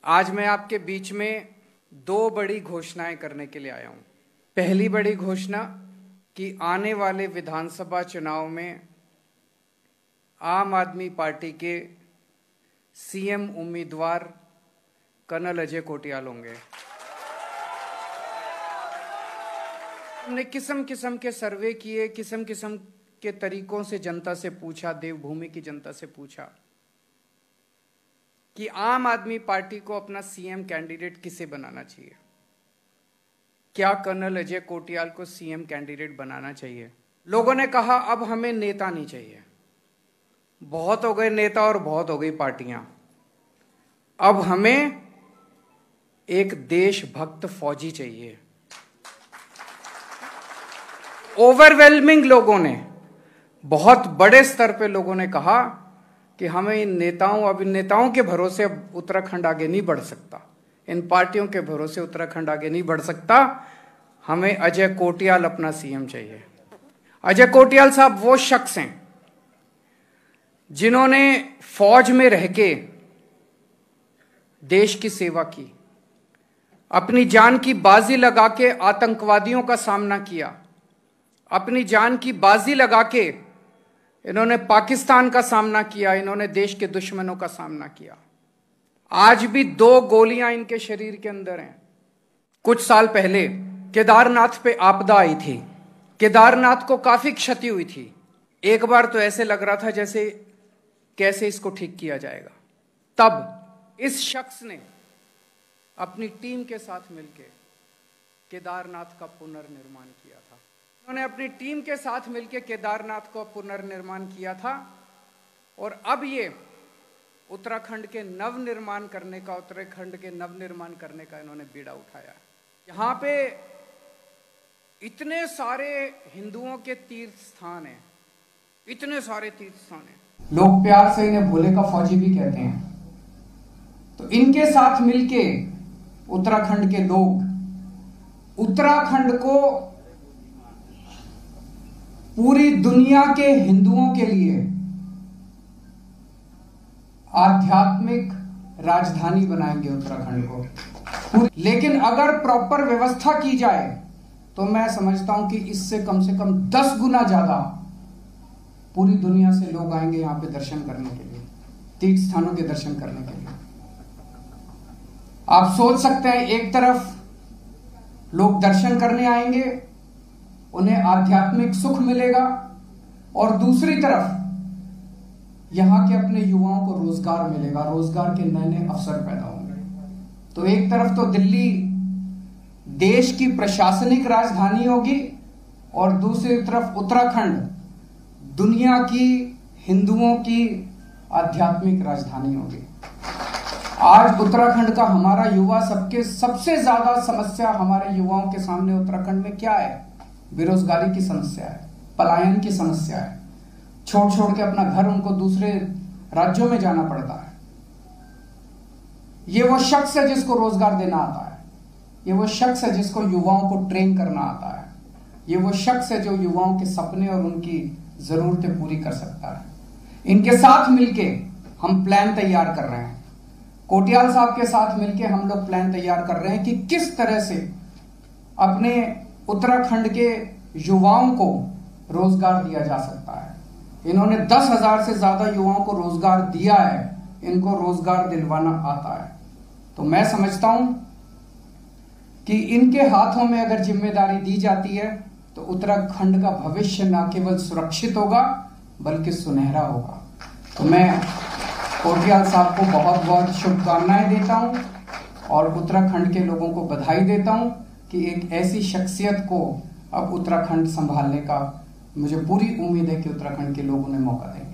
आज मैं आपके बीच में दो बड़ी घोषणाएं करने के लिए आया हूं। पहली बड़ी घोषणा कि आने वाले विधानसभा चुनाव में आम आदमी पार्टी के सीएम उम्मीदवार कर्नल अजय कोटियाल होंगे। हमने किस्म किस्म के सर्वे किए, किस्म किस्म के तरीकों से जनता से पूछा, देवभूमि की जनता से पूछा कि आम आदमी पार्टी को अपना सीएम कैंडिडेट किसे बनाना चाहिए। क्या कर्नल अजय कोटियाल को सीएम कैंडिडेट बनाना चाहिए? लोगों ने कहा अब हमें नेता नहीं चाहिए, बहुत हो गए नेता और बहुत हो गई पार्टियां, अब हमें एक देशभक्त फौजी चाहिए। ओवरवेलमिंग लोगों ने, बहुत बड़े स्तर पे लोगों ने कहा कि हमें इन नेताओं के भरोसे अब उत्तराखंड आगे नहीं बढ़ सकता, इन पार्टियों के भरोसे उत्तराखंड आगे नहीं बढ़ सकता, हमें अजय कोटियाल अपना सीएम चाहिए। अजय कोटियाल साहब वो शख्स हैं जिन्होंने फौज में रह के देश की सेवा की, अपनी जान की बाजी लगा के आतंकवादियों का सामना किया, अपनी जान की बाजी लगा के इन्होंने पाकिस्तान का सामना किया, इन्होंने देश के दुश्मनों का सामना किया। आज भी 2 गोलियां इनके शरीर के अंदर हैं। कुछ साल पहले केदारनाथ पे आपदा आई थी, केदारनाथ को काफी क्षति हुई थी। एक बार तो ऐसे लग रहा था जैसे कैसे इसको ठीक किया जाएगा। तब इस शख्स ने अपनी टीम के साथ मिलकर केदारनाथ का पुनर्निर्माण किया था। उन्होंने अपनी टीम के साथ मिलकर केदारनाथ का पुनर्निर्माण किया था और अब ये उत्तराखंड के नवनिर्माण करने का इन्होंने बीड़ा उठाया। यहाँ पे इतने सारे हिंदुओं के तीर्थ स्थान हैं, इतने सारे तीर्थ स्थान हैं, लोग प्यार से इन्हें भोले का फौजी भी कहते हैं। तो इनके साथ मिलके उत्तराखंड के लोग उत्तराखंड को पूरी दुनिया के हिंदुओं के लिए आध्यात्मिक राजधानी बनाएंगे उत्तराखंड को। लेकिन अगर प्रॉपर व्यवस्था की जाए तो मैं समझता हूं कि इससे कम से कम 10 गुना ज्यादा पूरी दुनिया से लोग आएंगे यहां पे दर्शन करने के लिए, तीर्थ स्थानों के दर्शन करने के लिए। आप सोच सकते हैं, एक तरफ लोग दर्शन करने आएंगे, उन्हें आध्यात्मिक सुख मिलेगा, और दूसरी तरफ यहां के अपने युवाओं को रोजगार मिलेगा, रोजगार के नए नए अवसर पैदा होंगे। तो एक तरफ तो दिल्ली देश की प्रशासनिक राजधानी होगी और दूसरी तरफ उत्तराखंड दुनिया की हिंदुओं की आध्यात्मिक राजधानी होगी। आज उत्तराखंड का हमारा युवा सबसे ज्यादा समस्या हमारे युवाओं के सामने उत्तराखंड में क्या है? बेरोजगारी की समस्या है, पलायन की समस्या है, छोड़ छोड़ के अपना घर उनको दूसरे राज्यों में जाना पड़ता है। ये वो शख्स है जिसको रोजगार देना आता है, ये वो शख्स है जिसको युवाओं को ट्रेन करना आता है, ये वो शख्स है जो युवाओं के सपने और उनकी जरूरतें पूरी कर सकता है। इनके साथ मिलके हम प्लान तैयार कर रहे हैं, कोटियाल साहब के साथ मिलके हम लोग प्लान तैयार कर रहे हैं कि किस तरह से अपने उत्तराखंड के युवाओं को रोजगार दिया जा सकता है। इन्होंने 10,000 से ज्यादा युवाओं को रोजगार दिया है, इनको रोजगार दिलवाना आता है। तो मैं समझता हूं कि इनके हाथों में अगर जिम्मेदारी दी जाती है तो उत्तराखंड का भविष्य न केवल सुरक्षित होगा बल्कि सुनहरा होगा। तो मैं कोटियाल साहब को बहुत बहुत शुभकामनाएं देता हूं और उत्तराखंड के लोगों को बधाई देता हूं कि एक ऐसी शख्सियत को अब उत्तराखंड संभालने का मुझे पूरी उम्मीद है कि उत्तराखंड के लोग उन्हें मौका देंगे।